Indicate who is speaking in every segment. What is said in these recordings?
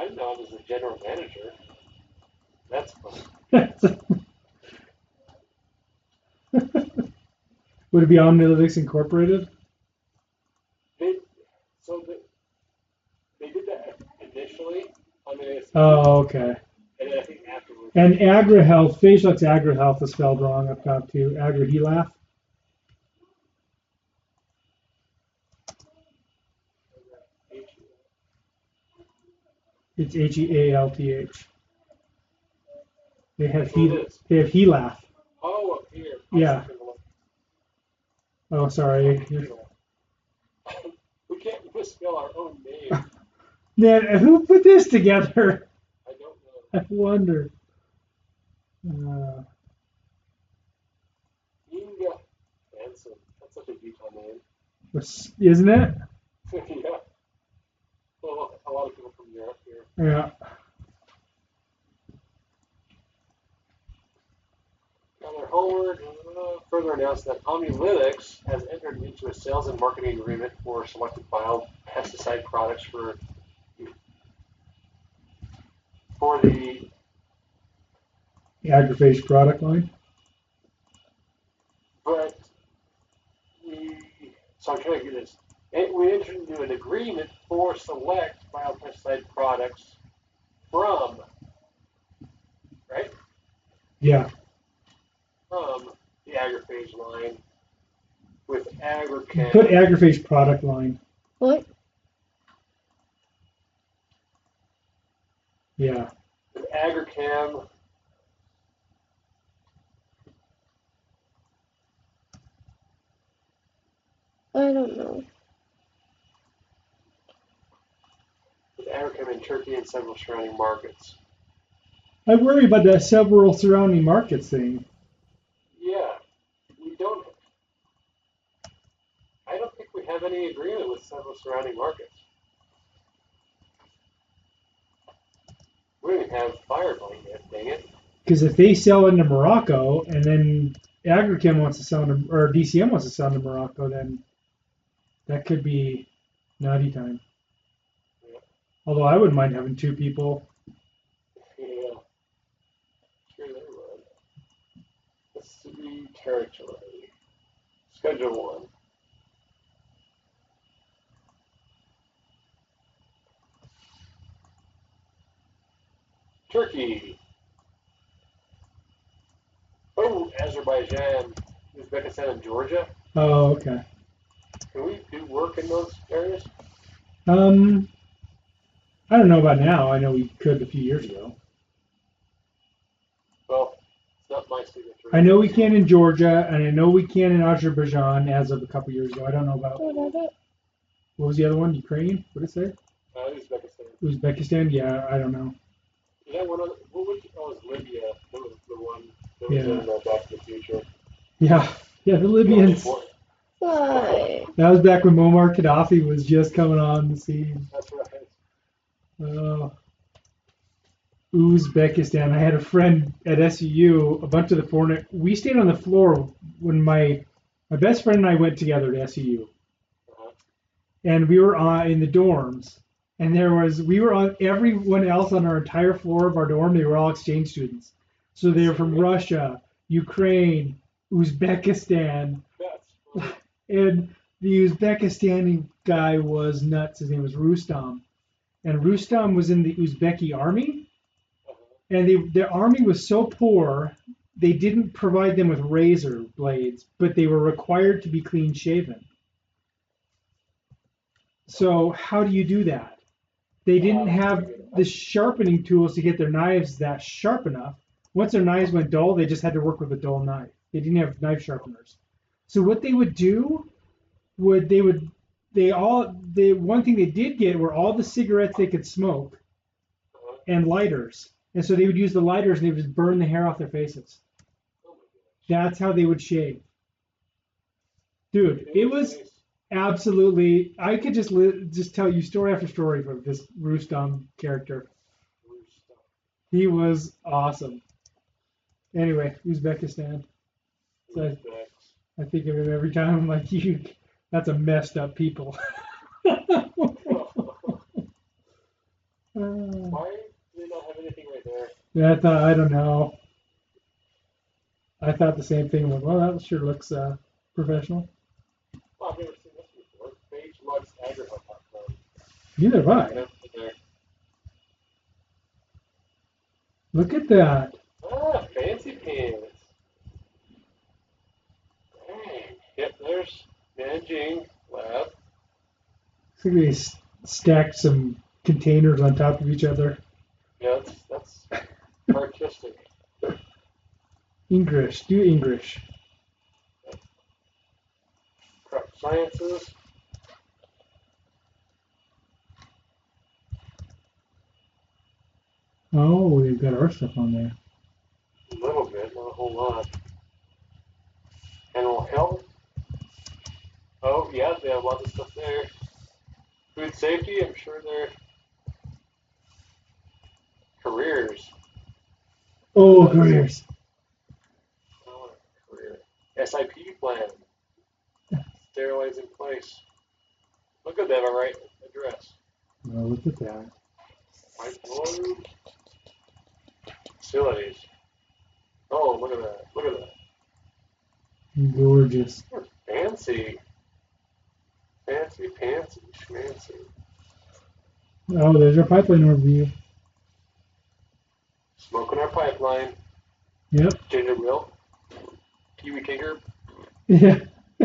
Speaker 1: Adnan is the general manager. That's fun.
Speaker 2: Would it be Omnilytics Incorporated?
Speaker 1: They did that initially. I mean,
Speaker 2: Oh, okay.
Speaker 1: and then I think afterwards.
Speaker 2: And AgriHealth, Facialux AgriHealth is spelled wrong up top too. AgriHealth. It's HEALTH. They have HeLaugh.
Speaker 1: Oh, up here.
Speaker 2: Yeah. Oh, sorry.
Speaker 1: We can't misspell our own name.
Speaker 2: Man, who put this together?
Speaker 1: I don't know.
Speaker 2: I wonder.
Speaker 1: Inga Hansen. That's such a Utah name.
Speaker 2: Isn't it?
Speaker 1: Yeah. Well, a lot of people from Europe here.
Speaker 2: Yeah.
Speaker 1: Tyler Howard further announced that Omnilytics has entered into a sales and marketing agreement for selected biopesticide products for the
Speaker 2: Agriphage product line.
Speaker 1: But so I'm trying to get this. We entered into an agreement for select biopesticide products from, right?
Speaker 2: Yeah.
Speaker 1: From the Agriphage line with Agrichem.
Speaker 2: Put Agriphage product line.
Speaker 3: What?
Speaker 2: Yeah.
Speaker 1: With Agrichem.
Speaker 3: I don't know.
Speaker 1: With Agrichem in Turkey and several surrounding markets.
Speaker 2: I worry about that several surrounding markets thing.
Speaker 1: Yeah, we don't. I don't think we have any agreement with several surrounding markets. We don't even have Fireblight yet, dang it.
Speaker 2: Because if they sell into Morocco and then Agrichem wants to sell into, or DCM wants to sell into Morocco, then that could be naughty time.
Speaker 1: Yeah.
Speaker 2: Although I wouldn't mind having two people.
Speaker 1: Yeah. Sure they would. Mississippi Territory. Schedule 1. Turkey. Oh, Azerbaijan, Uzbekistan, and Georgia.
Speaker 2: Oh, okay.
Speaker 1: Can we do work in those areas?
Speaker 2: I don't know about now. I know we could a few years ago.
Speaker 1: Well, it's not my signature.
Speaker 2: I know we can in Georgia, and I know we can in Azerbaijan as of a couple years ago. I don't know about what was the other one? Ukraine? What did it say?
Speaker 1: Uzbekistan.
Speaker 2: Uzbekistan? Yeah, I don't know.
Speaker 1: Is that one of what was it? Oh, it was Libya. That was the one that was
Speaker 2: Yeah.
Speaker 1: in Back to the Future.
Speaker 2: Yeah, the Libyans.
Speaker 3: Why?
Speaker 2: That was back when Muammar Gaddafi was just coming on the scene.
Speaker 1: That's right.
Speaker 2: Uzbekistan. I had a friend at SUU, a bunch of the foreign. We stayed on the floor when my best friend and I went together to SUU, and we were in the dorms. And we were on everyone else on our entire floor of our dorm. They were all exchange students, so they were from Russia, Ukraine, Uzbekistan,
Speaker 1: That's funny.
Speaker 2: and the Uzbekistani guy was nuts. His name was Rustam, and Rustam was in the Uzbeki army. And their army was so poor, they didn't provide them with razor blades, but they were required to be clean shaven. So how do you do that? They didn't have the sharpening tools to get their knives that sharp enough. Once their knives went dull, they just had to work with a dull knife. They didn't have knife sharpeners. So what they would do one thing they did get were all the cigarettes they could smoke and lighters. And so they would use the lighters and they would just burn the hair off their faces. That's how they would shave. Dude, it was absolutely. I could just tell you story after story from this Rustam character. He was awesome. Anyway, Uzbekistan. So I think of him every time. I'm like, that's a messed up people.
Speaker 1: Why do they not have anything right there?
Speaker 2: Yeah, I don't know. I thought the same thing. Like, well, that sure looks professional.
Speaker 1: Oh, I've never seen this before. Page Lux Agri-Hub.com.
Speaker 2: Neither have I.
Speaker 1: There.
Speaker 2: Look at that.
Speaker 1: Ah, fancy pants. Dang. Yep, there's Nanjing Lab.
Speaker 2: Looks like they stacked some containers on top of each other.
Speaker 1: Yeah, that's artistic.
Speaker 2: English. Do English.
Speaker 1: Crop Sciences.
Speaker 2: Oh, we've got our stuff on there.
Speaker 1: A little bit, not a whole lot. Animal Health. Oh, yeah, they have lots of stuff there. Food Safety, I'm sure they're careers.
Speaker 2: Oh, careers.
Speaker 1: Oh, career. SIP plan. Sterilize in place. Look at that, right address.
Speaker 2: Oh, look at that.
Speaker 1: White Road. Facilities. Oh, look at that. Look at that.
Speaker 2: Gorgeous.
Speaker 1: Fancy. Fancy, fancy, schmancy.
Speaker 2: Oh, there's our pipeline overview.
Speaker 1: Smoking our pipeline.
Speaker 2: Yep.
Speaker 1: Ginger Will. Kiwi Tinker.
Speaker 2: Yeah.
Speaker 1: Camp.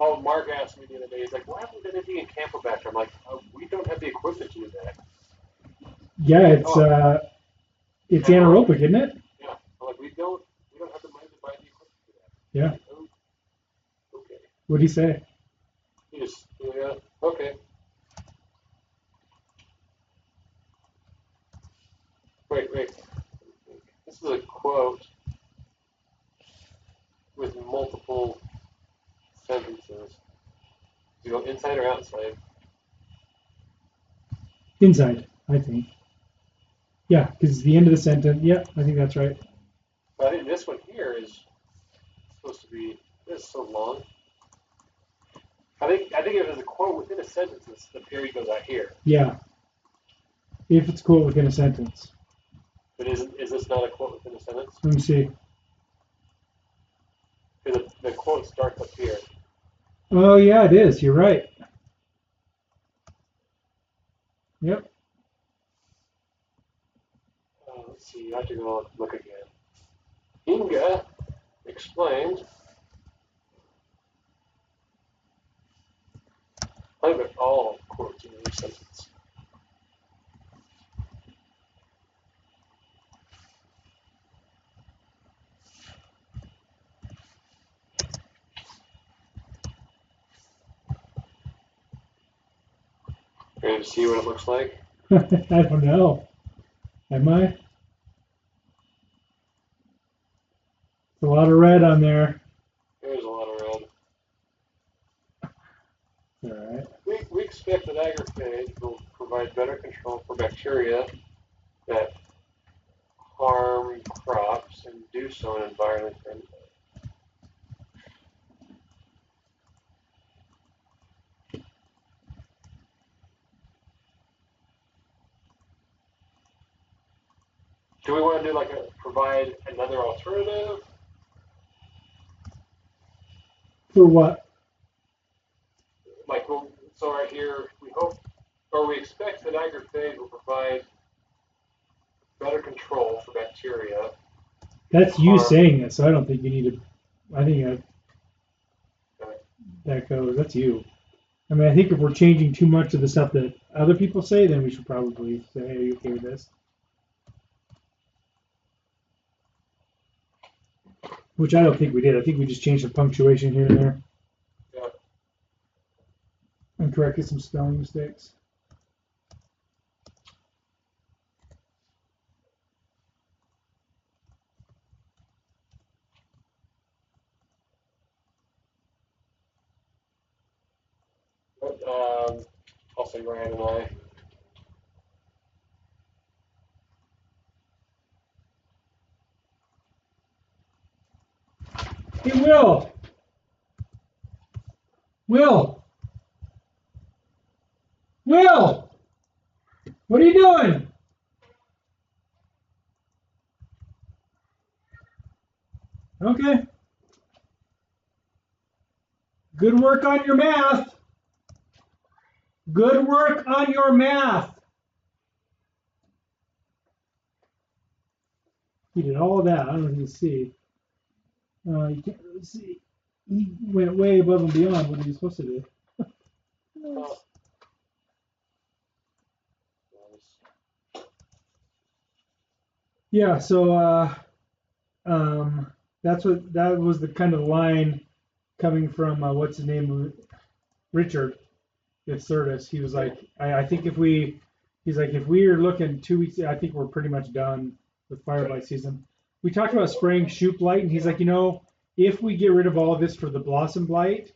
Speaker 1: Oh, Mark asked me the other day, he's like, why haven't we done anything in Campbellback? I'm like, we don't have the equipment to do that.
Speaker 2: Yeah, it's anaerobic, isn't it?
Speaker 1: Yeah. I'm like, we don't have the money to buy the equipment for that.
Speaker 2: Yeah.
Speaker 1: Oh, okay.
Speaker 2: What'd he say?
Speaker 1: He just, yeah, okay. Wait. This is a quote with multiple sentences. Do you go inside or outside?
Speaker 2: Inside, I think. Yeah, because the end of the sentence. Yeah, I think that's right.
Speaker 1: But I think this one here is supposed to be. This is so long. I think if there's a quote within a sentence, the period goes out here.
Speaker 2: Yeah. If it's quote within a sentence.
Speaker 1: But is this not a quote within a sentence?
Speaker 2: Let me see.
Speaker 1: Because the quote starts up here.
Speaker 2: Oh yeah, it is. You're right. Yep.
Speaker 1: Let's see. I have to go look again. Inga explained. I think they're all quotes in each sentence. Ready to see what it looks like?
Speaker 2: I don't know. Am I? It's a lot of red on there.
Speaker 1: There's a lot of red.
Speaker 2: All right.
Speaker 1: We expect that agrophage will provide better control for bacteria that harm crops and do so in environments. Do we want to do like provide another alternative?
Speaker 2: For what?
Speaker 1: Like, so right here, we hope, or we expect that agrophage will provide better control for bacteria.
Speaker 2: That's you saying it, so I don't think you need to. I think that goes. That's you. I mean, I think if we're changing too much of the stuff that other people say, then we should probably say, hey, are you okay with this? Which I don't think we did. I think we just changed the punctuation here and there.
Speaker 1: Yeah.
Speaker 2: And corrected some spelling mistakes.
Speaker 1: But, I'll say Ryan and I.
Speaker 2: Hey, Will! Will! Will, what are you doing? Okay. Good work on your math. Good work on your math. He did all of that. I don't know if you can see. You can't really see. He went way above and beyond what he was supposed to do.
Speaker 3: Nice.
Speaker 2: Yeah, so that was the kind of line coming from what's his name, Richard at Certus. He was like, I think if we're looking 2 weeks, I think we're pretty much done with fire blight season. We talked about spraying shoot blight, and he's like, if we get rid of all of this for the blossom blight,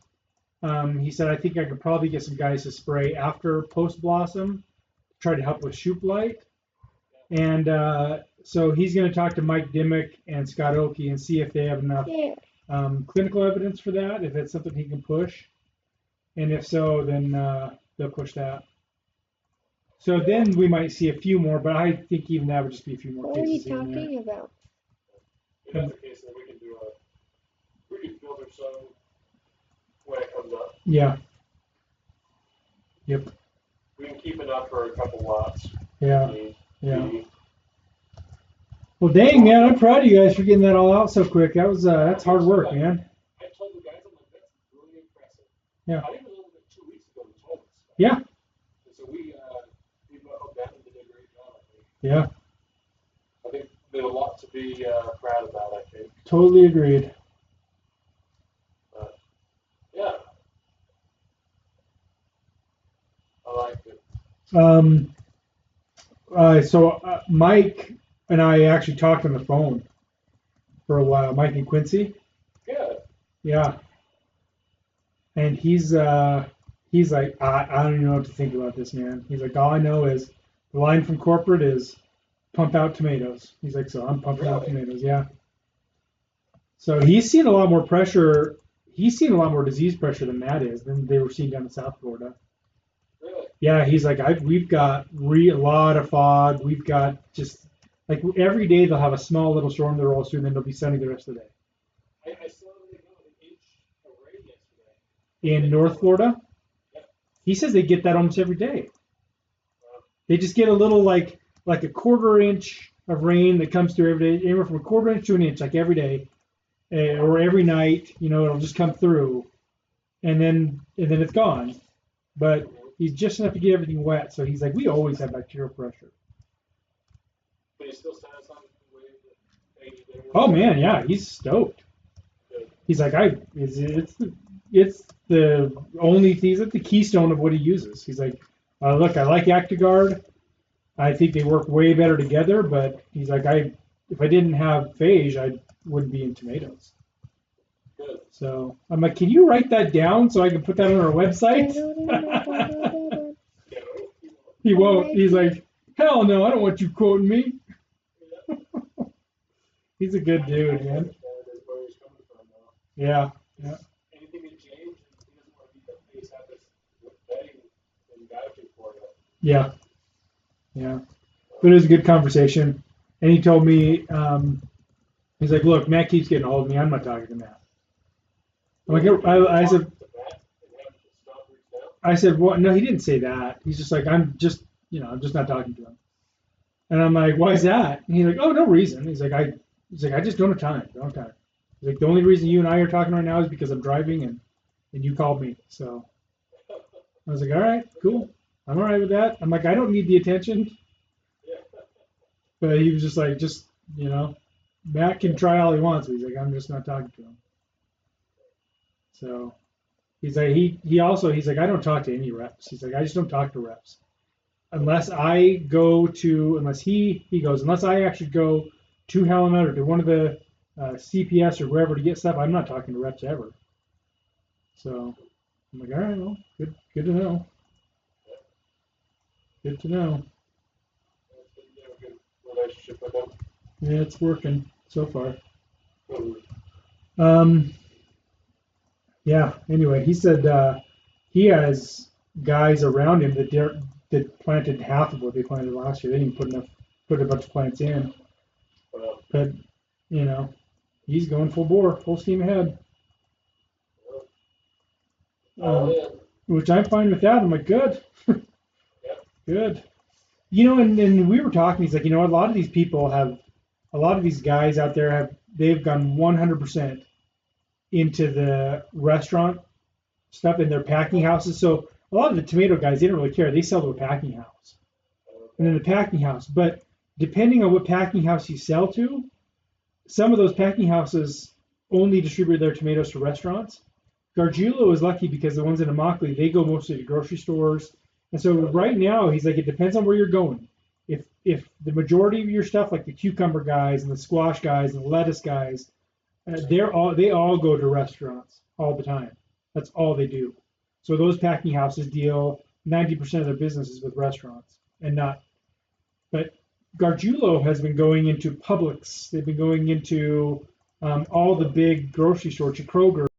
Speaker 2: he said, I think I could probably get some guys to spray after post blossom, try to help with shoot blight. And so he's going to talk to Mike Dimmick and Scott Oakey and see if they have enough clinical evidence for that, if it's something he can push. And if so, then they'll push that. So then we might see a few more, but I think even that would just be a few more
Speaker 3: What are you
Speaker 2: cases in there.
Speaker 3: talking about?
Speaker 1: If that's the case, then we can filter some when it comes up.
Speaker 2: Yeah. Yep.
Speaker 1: We can keep enough for a couple lots.
Speaker 2: Yeah. Yeah. Well, dang, man, I'm proud of you guys for getting that all out so quick. That's hard work, man.
Speaker 1: I told the guys, I'm like, that's really impressive.
Speaker 2: Yeah.
Speaker 1: I think it was only 2 weeks ago they told us.
Speaker 2: Yeah.
Speaker 1: And so we buckled down and did a great job, I think.
Speaker 2: Yeah.
Speaker 1: I think there's a lot to be proud about, I think.
Speaker 2: Totally agreed.
Speaker 1: Yeah. I liked it.
Speaker 2: So Mike and I actually talked on the phone for a while. Mike and Quincy.
Speaker 1: Good.
Speaker 2: Yeah. And he's like, I don't even know what to think about this, man. He's like, all I know is the line from corporate is pump out tomatoes. He's like, so I'm pumping out tomatoes. Yeah. So he's seen a lot more pressure. He's seen a lot more disease pressure than that is than they were seeing down in South Florida.
Speaker 1: Really?
Speaker 2: Yeah, he's like, we've got a lot of fog. We've got just like every day they'll have a small little storm that rolls through, and then it'll be sunny the rest of the day.
Speaker 1: I saw they got an inch of rain yesterday.
Speaker 2: In North Florida,
Speaker 1: Yeah.
Speaker 2: he says they get that almost every day. They just get a little like a quarter inch of rain that comes through every day, anywhere from a quarter inch to an inch, like every day, or every night. It'll just come through, and then it's gone. But he's just enough to get everything wet. So he's like, we always have bacterial pressure.
Speaker 1: But he's still satisfied with the way the page there.
Speaker 2: Oh man, yeah, he's stoked.
Speaker 1: Good.
Speaker 2: He's like, it's the only, he's at the keystone of what he uses. He's like, look, I like Actigard. I think they work way better together, but he's like, if I didn't have phage, I wouldn't be in tomatoes.
Speaker 1: Good.
Speaker 2: So I'm like, can you write that down so I can put that on our website? He won't. He's like, hell no, I don't want you quoting me. He's a good dude, man. Yeah. Yeah.
Speaker 1: Anything can change, and he doesn't want to be the face out this betting and vouching for you.
Speaker 2: Yeah. Yeah. But it was a good conversation. And he told me, he's like, look, Matt keeps getting a hold of me. I'm not talking to Matt. I'm like, I said, what? No, he didn't say that. He's just like, I'm just not talking to him. And I'm like, why is that? And he's like, oh, no reason. He's like, I just don't have time. Don't have time. He's like, the only reason you and I are talking right now is because I'm driving and you called me. So I was like, all right, cool. I'm all right with that. I'm like, I don't need the attention. But he was just like, Matt can try all he wants. But he's like, I'm just not talking to him. So he's like, he's like, I don't talk to any reps. He's like, I just don't talk to reps. Unless I actually go to Helena or to one of the CPS or wherever to get stuff, I'm not talking to reps ever. So I'm like, all right, well, good to know. Good to know.
Speaker 1: You have a good relationship with him.
Speaker 2: Yeah, it's working so far. Yeah, anyway, he said he has guys around him that planted half of what they planted last year. They didn't put a bunch of plants in, but you know, he's going full bore, full steam ahead.
Speaker 1: All in.
Speaker 2: Which I'm fine with that. I'm like, good, good. You know, and we were talking. He's like, you know, a lot of these people have, a lot of these guys out there they've gone 100% into the restaurant stuff in their packing houses. So a lot of the tomato guys, they don't really care. They sell to a packing house, and then the packing house. But depending on what packing house you sell to, some of those packing houses only distribute their tomatoes to restaurants. Gargiulo is lucky because the ones in Immokalee, they go mostly to grocery stores. And so right now, he's like, it depends on where you're going. If the majority of your stuff, like the cucumber guys and the squash guys and the lettuce guys, they all go to restaurants all the time. That's all they do. So those packing houses deal 90% of their businesses with restaurants and not. But Gargiulo has been going into Publix. They've been going into all the big grocery stores, to Kroger.